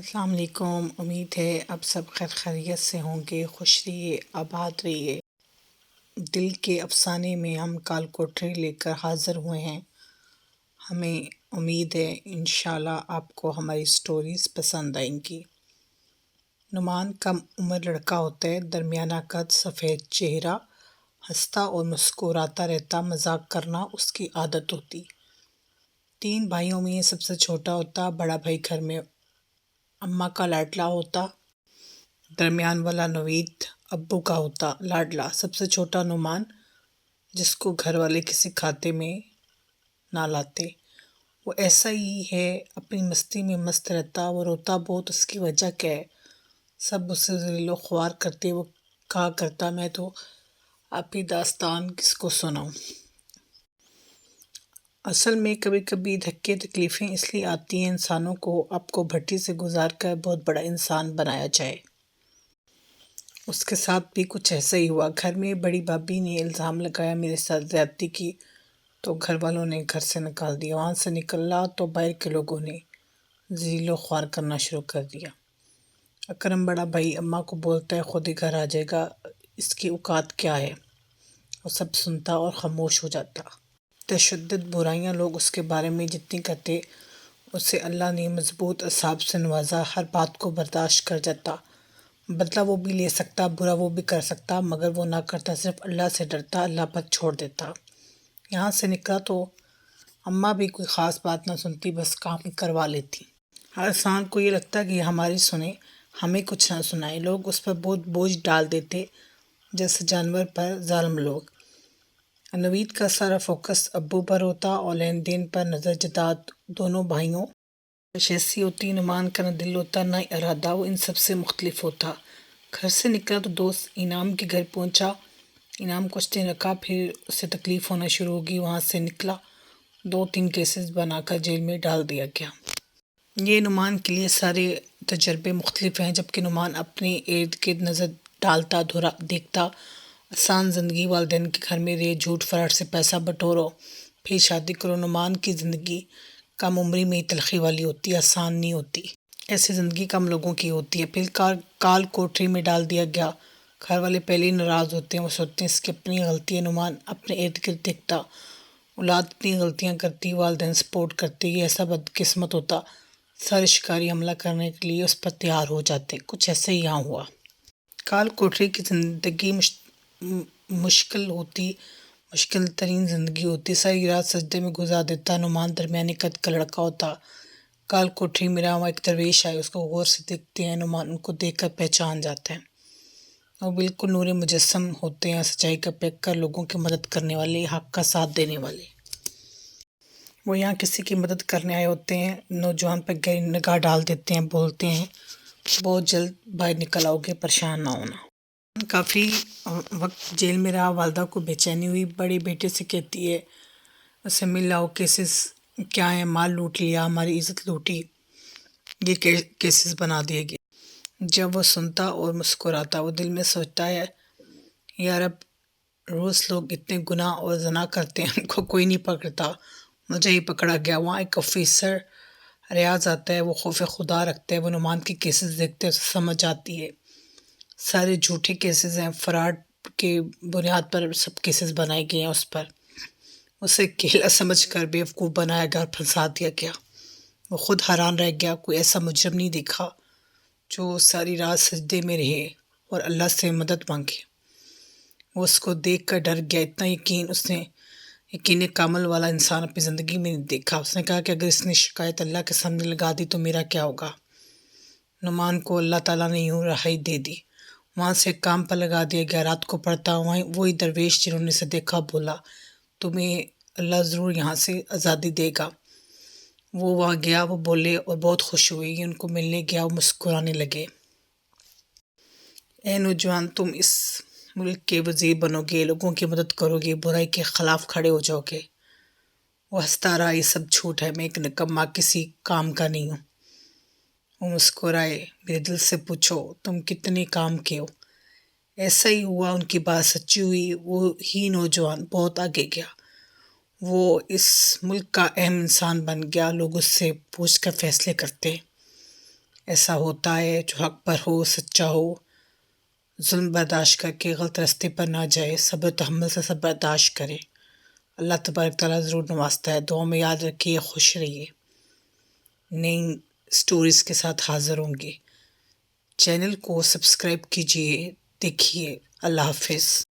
السلام علیکم۔ امید ہے اب سب خیر خیریت سے ہوں گے، خوش رہیے، آباد رہیے۔ دل کے افسانے میں ہم کال کوٹری لے کر حاضر ہوئے ہیں۔ ہمیں امید ہے انشاءاللہ آپ کو ہماری سٹوریز پسند آئیں گی۔ نعمان کم عمر لڑکا ہوتا ہے، درمیانہ قد، سفید چہرہ، ہنستا اور مسکراتا رہتا، مذاق کرنا اس کی عادت ہوتی۔ 3 بھائیوں میں یہ سب سے چھوٹا ہوتا۔ بڑا بھائی گھر میں اماں کا لاڈلا ہوتا، درمیان والا نوید ابو کا ہوتا لاڈلا، سب سے چھوٹا نعمان جس کو گھر والے کسی کھاتے میں نہ لاتے۔ وہ ایسا ہی ہے، اپنی مستی میں مست رہتا۔ وہ روتا بہت، اس کی وجہ کیا ہے؟ سب اسے ذلیل و خوار کرتے۔ وہ کہا کرتا میں تو اپنی داستان کس کو سناؤں۔ اصل میں کبھی کبھی دھکے تکلیفیں اس لیے آتی ہیں انسانوں کو آپ کو بھٹی سے گزار کر بہت بڑا انسان بنایا جائے۔ اس کے ساتھ بھی کچھ ایسا ہی ہوا۔ گھر میں بڑی بھابی نے الزام لگایا میرے ساتھ زیادتی کی تو گھر والوں نے گھر سے نکال دیا۔ وہاں سے نکلا تو باہر کے لوگوں نے ذلیل و خوار کرنا شروع کر دیا۔ اکرم بڑا بھائی اماں کو بولتا ہے خود ہی گھر آ جائے گا، اس کی اوقات کیا ہے؟ وہ سب سنتا اور خاموش ہو جاتا۔ تشدد برائیاں لوگ اس کے بارے میں جتنی کرتے، اسے اللہ نے مضبوط اعصاب سے نوازا، ہر بات کو برداشت کر جاتا۔ بدلہ وہ بھی لے سکتا، برا وہ بھی کر سکتا، مگر وہ نہ کرتا، صرف اللہ سے ڈرتا، اللہ پر چھوڑ دیتا۔ یہاں سے نکلا تو اماں بھی کوئی خاص بات نہ سنتی، بس کام کروا لیتی۔ ہر انسان کو یہ لگتا کہ یہ ہماری سنے، ہمیں کچھ نہ سنائے۔ لوگ اس پر بہت بوجھ ڈال دیتے، جیسے جانور پر ظالم لوگ۔ نوید کا سارا فوکس ابو پر ہوتا اور لین دین پر نظر جداد دونوں بھائیوں ایسی ہوتی۔ نعمان کا نہ دل ہوتا نہ ارادہ، وہ ان سب سے مختلف ہوتا۔ گھر سے نکلا تو دوست انعام کے گھر پہنچا۔ انعام کچھ دن رکھا، پھر اسے تکلیف ہونا شروع ہوگی۔ وہاں سے نکلا، 2-3 کیسز بنا کر جیل میں ڈال دیا گیا۔ یہ نعمان کے لیے سارے تجربے مختلف ہیں، جبکہ نعمان اپنے ارد گرد نظر ڈالتا، دیکھتا آسان زندگی، والدین کے گھر میں رہے، جھوٹ فراڈ سے پیسہ بٹورو، پھر شادی کرو۔ نعمان کی زندگی کم عمری میں ہی تلخی والی ہوتی ہے، آسان نہیں ہوتی۔ ایسی زندگی کم لوگوں کی ہوتی ہے۔ پھر کال کوٹری میں ڈال دیا گیا۔ گھر والے پہلے ہی ناراض ہوتے ہیں، وہ سوچتے ہیں اس کی اپنی غلطی ہے۔ نعمان اپنے ارد گرد دیکھتا، اولاد اتنی غلطیاں کرتی، والدین سپورٹ کرتے، یہ ایسا بدقسمت ہوتا، سارے شکاری حملہ کرنے کے لیے اس پر تیار ہو جاتے۔ کچھ ایسے ہی یہاں ہوا۔ کال کوٹری کی زندگی مشکل ہوتی، مشکل ترین زندگی ہوتی۔ ساری رات سجدے میں گزار دیتا۔ نعمان درمیانی قد کا لڑکا ہوتا۔ کال کوٹری میں وہاں ایک درویش آئے، اس کو غور سے دیکھتے ہیں۔ نعمان ان کو دیکھ کر پہچان جاتا ہے۔ وہ بالکل نور مجسم ہوتے ہیں، سچائی کا پیکر، لوگوں کی مدد کرنے والے، حق کا ساتھ دینے والے۔ وہ یہاں کسی کی مدد کرنے آئے ہوتے ہیں۔ نوجوان پر گہری نگاہ ڈال دیتے ہیں، بولتے ہیں بہت جلد باہر نکل آؤ گے، پریشان نہ ہونا۔ کافی وقت جیل میں رہا، والدہ کو بے چینی ہوئی، بڑے بیٹے سے کہتی ہے اسے مل لاؤ، کیسز کیا ہیں؟ مال لوٹ لیا، ہماری عزت لوٹی، یہ کیسز بنا دیے گئے۔ جب وہ سنتا اور مسکراتا، وہ دل میں سوچتا ہے یا رب، روز لوگ اتنے گناہ اور زنا کرتے ہیں، ان کو کوئی نہیں پکڑتا، مجھے ہی پکڑا گیا۔ وہاں ایک آفیسر ریاض آتا ہے، وہ خوف خدا رکھتا ہے، وہ نعمان کے کیسز دیکھتے ہیں، اسے سمجھ آتی ہے سارے جھوٹے کیسز ہیں، فراڈ کے بنیاد پر سب کیسز بنائے گئے ہیں اس پر۔ اسے کیلا سمجھ کر بیوقوف بنایا گیا اور پھنسا دیا گیا۔ وہ خود حیران رہ گیا، کوئی ایسا مجرم نہیں دیکھا جو ساری رات سجدے میں رہے اور اللہ سے مدد مانگے۔ وہ اس کو دیکھ کر ڈر گیا، اتنا اس نے یقین کامل والا انسان اپنی زندگی میں نہیں دیکھا۔ اس نے کہا کہ اگر اس نے شکایت اللہ کے سامنے لگا دی تو میرا کیا ہوگا؟ نعمان کو اللہ تعالیٰ نے یوں رہائی دے دی۔ وہاں سے کام پر لگا دیا گیا، رات کو پڑھتا۔ وہی درویش جنہوں نے اسے دیکھا بولا تمہیں اللہ ضرور یہاں سے آزادی دے گا۔ وہ وہاں گیا، وہ بولے اور بہت خوش ہوئے، ان کو ملنے گیا، وہ مسکرانے لگے۔ اے نوجوان، تم اس ملک کے وزیر بنو گے، لوگوں کی مدد کرو گے، برائی کے خلاف کھڑے ہو جاؤ گے۔ وہ ہنستا رہا، یہ سب جھوٹ ہے، میں ایک نکما کسی کام کا نہیں ہوں۔ وہ مسکرائے، میرے دل سے پوچھو تم کتنے کام کے ہو؟ ایسا ہی ہوا، ان کی بات سچی ہوئی۔ وہی نوجوان بہت آگے گیا، وہ اس ملک کا اہم انسان بن گیا، لوگ اس سے پوچھ کر فیصلے کرتے۔ ایسا ہوتا ہے جو حق پر ہو، سچا ہو، ظلم برداشت کر کے غلط راستے پر نہ جائے، صبر و تحمل سے سب برداشت کرے۔ اللہ تبارک تعالیٰ ضرور نوازتا ہے۔ دعا میں یاد رکھیے، خوش رہیے، نئی سٹوریز کے ساتھ حاضر ہوں گے۔ چینل کو سبسکرائب کیجیے، دیکھیے۔ اللہ حافظ۔